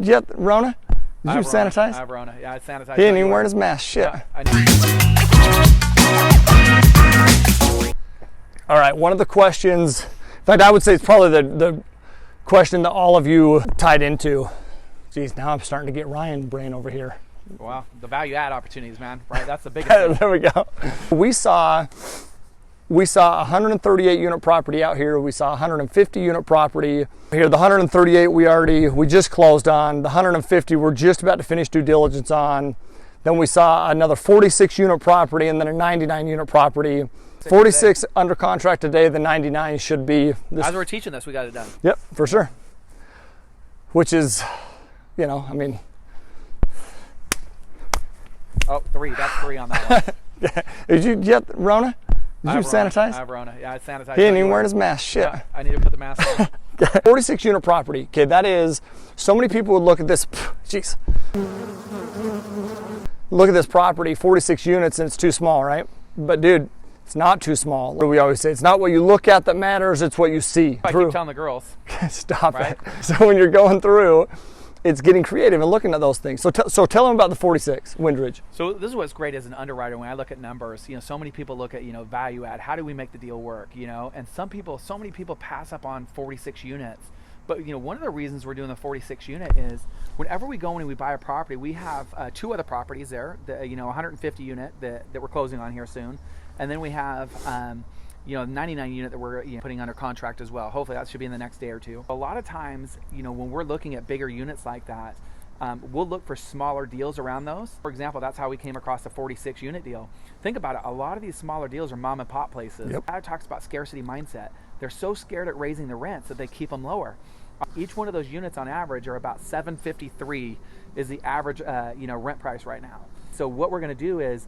Did you get Rona? Did you sanitize? I have Rona. Yeah, I sanitized. He ain't even wearing his mask. Shit. Yeah, All right, one of the questions, in fact, I would say it's probably the question that all of you tied into. Geez, now I'm starting to get Ryan brain over here. Wow, the value add opportunities, man. Right, that's the biggest thing. There we go. We saw a 138 unit property out here. We saw a 150 unit property here. The 138 we just closed on. The 150 we're just about to finish due diligence on. Then we saw another 46 unit property and then a 99 unit property. 46 under contract today. The 99 should be this. As we're teaching this, we got it done. Yep, for sure. Which is, you know, I mean. Oh, 3. That's 3 on that one. Did you get Rona? Did you sanitize? I have Rona. Yeah, I sanitized. He ain't even wearing his mask. Shit. Yeah, I need to put the mask on. 46 unit property. Okay, that is, so many people would look at this, jeez. Look at this property, 46 units, and it's too small, right? But dude, it's not too small. What do we always say? It's not what you look at that matters, it's what you see. I keep telling the girls. Stop it. So when you're going through, it's getting creative and looking at those things. So tell them about the 46, Windridge. So this is what's great as an underwriter when I look at numbers. You know, so many people look at, you know, value add. How do we make the deal work, you know? And so many people pass up on 46 units. But, you know, one of the reasons we're doing the 46 unit is whenever we go in and we buy a property, we have 2 other properties there, you know, 150 unit that we're closing on here soon. And then we have, you know, 99 unit that we're putting under contract as well. Hopefully that should be in the next day or 2. A lot of times, you know, when we're looking at bigger units like that, we'll look for smaller deals around those. For example, that's how we came across the 46 unit deal. Think about it. A lot of these smaller deals are mom and pop places. Yep. That talks about scarcity mindset. They're so scared at raising the rents that they keep them lower. Each one of those units on average are about $753 is the average, you know, rent price right now. So what we're going to do is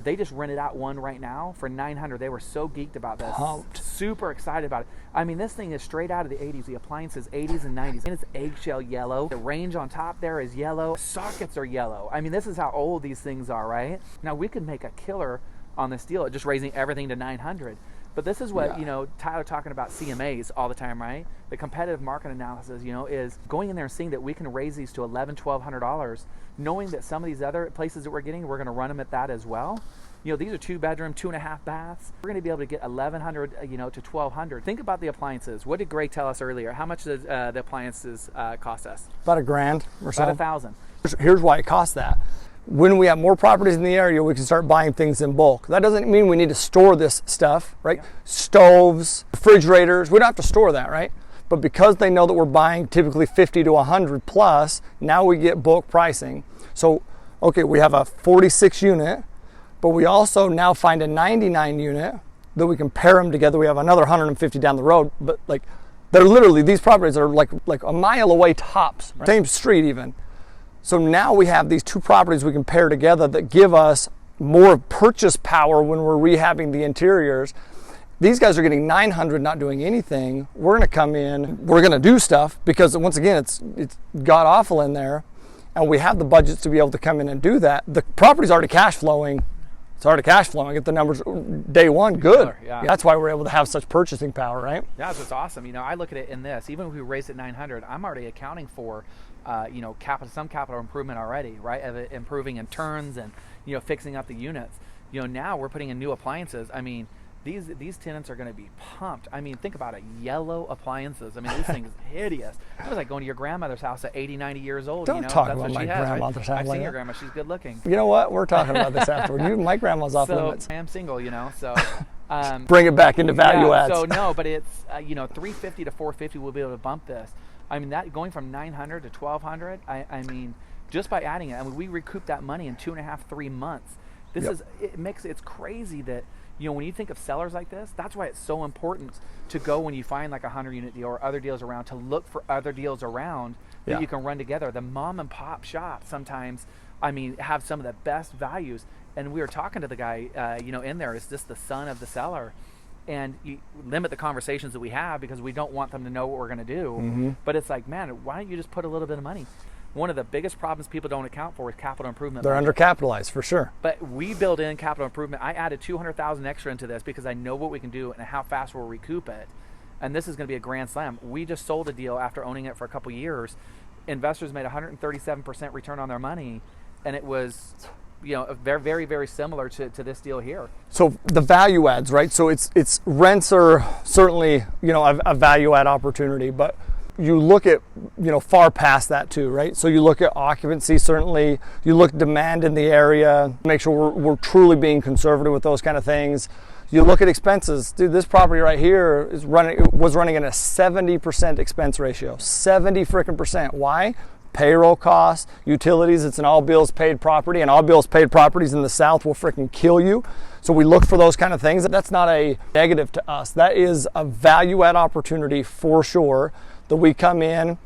they just rented out one right now for $900. They were so geeked about this. Pumped. Super excited about it. I mean, this thing is straight out of the 80s. The appliances, 80s and 90s. And it's eggshell yellow. The range on top there is yellow. Sockets are yellow. I mean, this is how old these things are, right? Now, we could make a killer on this deal, just raising everything to $900. But this is what, you know, Tyler talking about CMAs all the time, right? The competitive market analysis, you know, is going in there and seeing that we can raise these to $1,100, $1,200, knowing that some of these other places that we're getting, we're going to run them at that as well. You know, these are 2-bedroom, 2.5 baths. We're going to be able to get $1,100, you know, to $1,200. Think about the appliances. What did Greg tell us earlier? How much does the appliances cost us? About $1,000 or so. About $1,000. Here's why it costs that. When we have more properties in the area, we can start buying things in bulk. That doesn't mean we need to store this stuff, right? Yeah. Stoves, refrigerators, we don't have to store that, right? But because they know that we're buying typically 50 to 100 plus, now we get bulk pricing. So, okay, we have a 46 unit, but we also now find a 99 unit that we can pair them together. We have another 150 down the road, but like, they're literally, these properties are like a mile away tops, right? Same street even. So now we have these 2 properties we can pair together that give us more purchase power when we're rehabbing the interiors. These guys are getting $900 not doing anything. We're going to come in, we're going to do stuff because once again, it's god awful in there and we have the budgets to be able to come in and do that. The property's already cash flowing. It's already cash flowing. Get the numbers day one, good. Yeah. That's why we're able to have such purchasing power, right? Yeah, that's what's awesome. You know, I look at it in this, even if we raise it $900, I'm already accounting for you know, some capital improvement already, right? Of it improving in turns and, you know, fixing up the units. You know, now we're putting in new appliances. I mean, these tenants are going to be pumped. I mean, think about it, yellow appliances. I mean, this thing is hideous. It was like going to your grandmother's house at 80, 90 years old. Don't you know? talk That's about what my she has, grandmother's right? house. I've seen your grandma. She's good looking. You know what? We're talking about this afterward. My grandma's off limits. I am single, you know, so. Bring it back into value adds. So no, but it's, you know, 350 to 450, we'll be able to bump this. I mean, that going from 900 to 1200, I mean, just by adding it, I mean, we recoup that money in 2.5, 3 months. This is, it's crazy that, you know, when you think of sellers like this, that's why it's so important to go when you find like a 100 unit deal or other deals around, to look for other deals around that you can run together. The mom and pop shop sometimes, I mean, have some of the best values. And we were talking to the guy, you know, in there, is this the son of the seller? And you limit the conversations that we have because we don't want them to know what we're going to do. Mm-hmm. But it's like, man, why don't you just put a little bit of money? One of the biggest problems people don't account for is capital improvement. They're undercapitalized for sure. But we build in capital improvement. I added $200,000 extra into this because I know what we can do and how fast we'll recoup it. And this is going to be a grand slam. We just sold a deal after owning it for a couple years. investors made 137% return on their money, and it was, very, very, very similar to this deal here. So the value adds, right? So it's rents are certainly, a value add opportunity, but you look at, far past that too, right? So you look at occupancy, certainly. You look at demand in the area, make sure we're truly being conservative with those kind of things. You look at expenses. Dude, this property right here was running at a 70% expense ratio. 70 freaking percent. Why? Payroll costs, utilities. It's an all bills paid property, and all bills paid properties in the South will freaking kill you. So we look for those kind of things. That's not a negative to us. That is a value add opportunity for sure, that we come in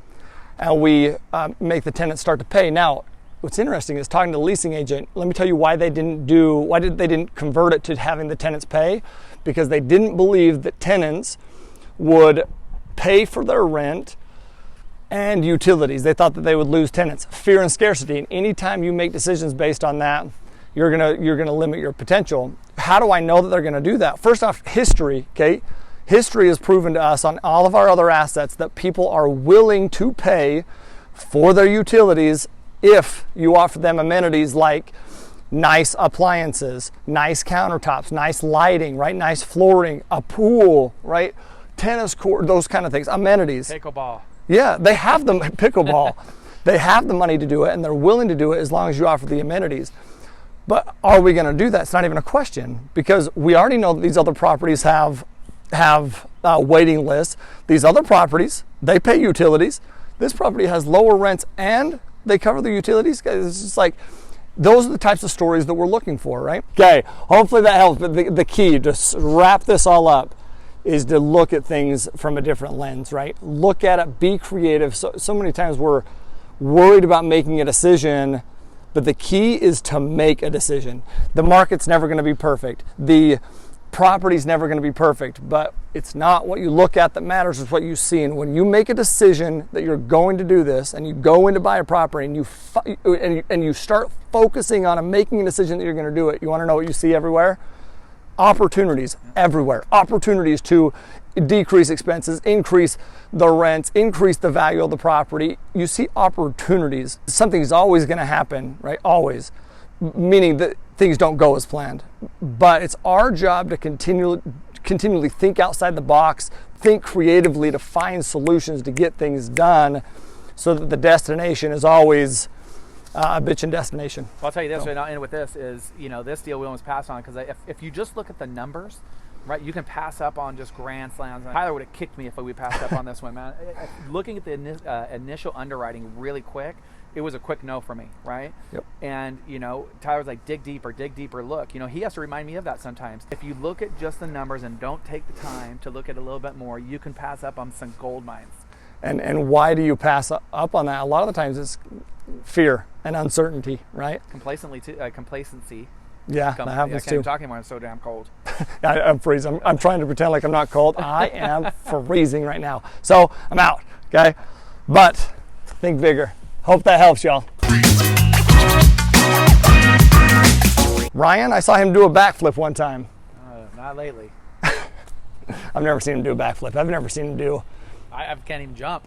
and we make the tenants start to pay. Now, what's interesting is talking to the leasing agent. Let me tell you why they didn't convert it to having the tenants pay. Because they didn't believe that tenants would pay for their rent and utilities. They thought that they would lose tenants. Fear and scarcity. And anytime you make decisions based on that, you're gonna limit your potential. How do I know that they're gonna do that? First off, history, okay? History has proven to us on all of our other assets that people are willing to pay for their utilities if you offer them amenities like nice appliances, nice countertops, nice lighting, right? Nice flooring, a pool, right? Tennis court, those kind of things, amenities. Pickleball. Yeah, they have them, pickleball. They have the money to do it, and they're willing to do it as long as you offer the amenities. But are we gonna do that? It's not even a question, because we already know that these other properties have waiting lists. These other properties, they pay utilities. This property has lower rents and they cover the utilities. It's just like, those are the types of stories that we're looking for, right? Okay, hopefully that helps. But the key to wrap this all up is to look at things from a different lens, right? Look at it, be creative. So many times we're worried about making a decision, but the key is to make a decision. The market's never gonna be perfect. The property's never going to be perfect, but it's not what you look at that matters, it's what you see. And when you make a decision that you're going to do this, and you go in to buy a property, and you start focusing on making a decision that you're going to do it, you want to know what you see everywhere? Opportunities everywhere. Opportunities to decrease expenses, increase the rents, increase the value of the property. You see opportunities. Something's always going to happen, right? Always. Meaning that things don't go as planned. But it's our job to continually think outside the box, think creatively to find solutions to get things done, so that the destination is always a bitchin' destination. Well, I'll tell you this, and I'll end with this, is, this deal we almost passed on, because if you just look at the numbers, right, you can pass up on just grand slams. Tyler would have kicked me if we passed up on this one, man. Looking at the initial underwriting really quick, it was a quick no for me, right? Yep. And, Tyler's like, dig deeper, look. He has to remind me of that sometimes. If you look at just the numbers and don't take the time to look at a little bit more, you can pass up on some gold mines. And why do you pass up on that? A lot of the times it's fear and uncertainty, right? Complacency. Yeah, that happens I can't too. even talk anymore, I'm so damn cold. I'm freezing. I'm trying to pretend like I'm not cold. I am freezing right now. So I'm out, okay? But think bigger. Hope that helps, y'all. Ryan, I saw him do a backflip one time. Not lately. I've never seen him do a backflip. I've never seen him do... I can't even jump.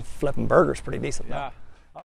Flipping burgers pretty decent, though. Yeah.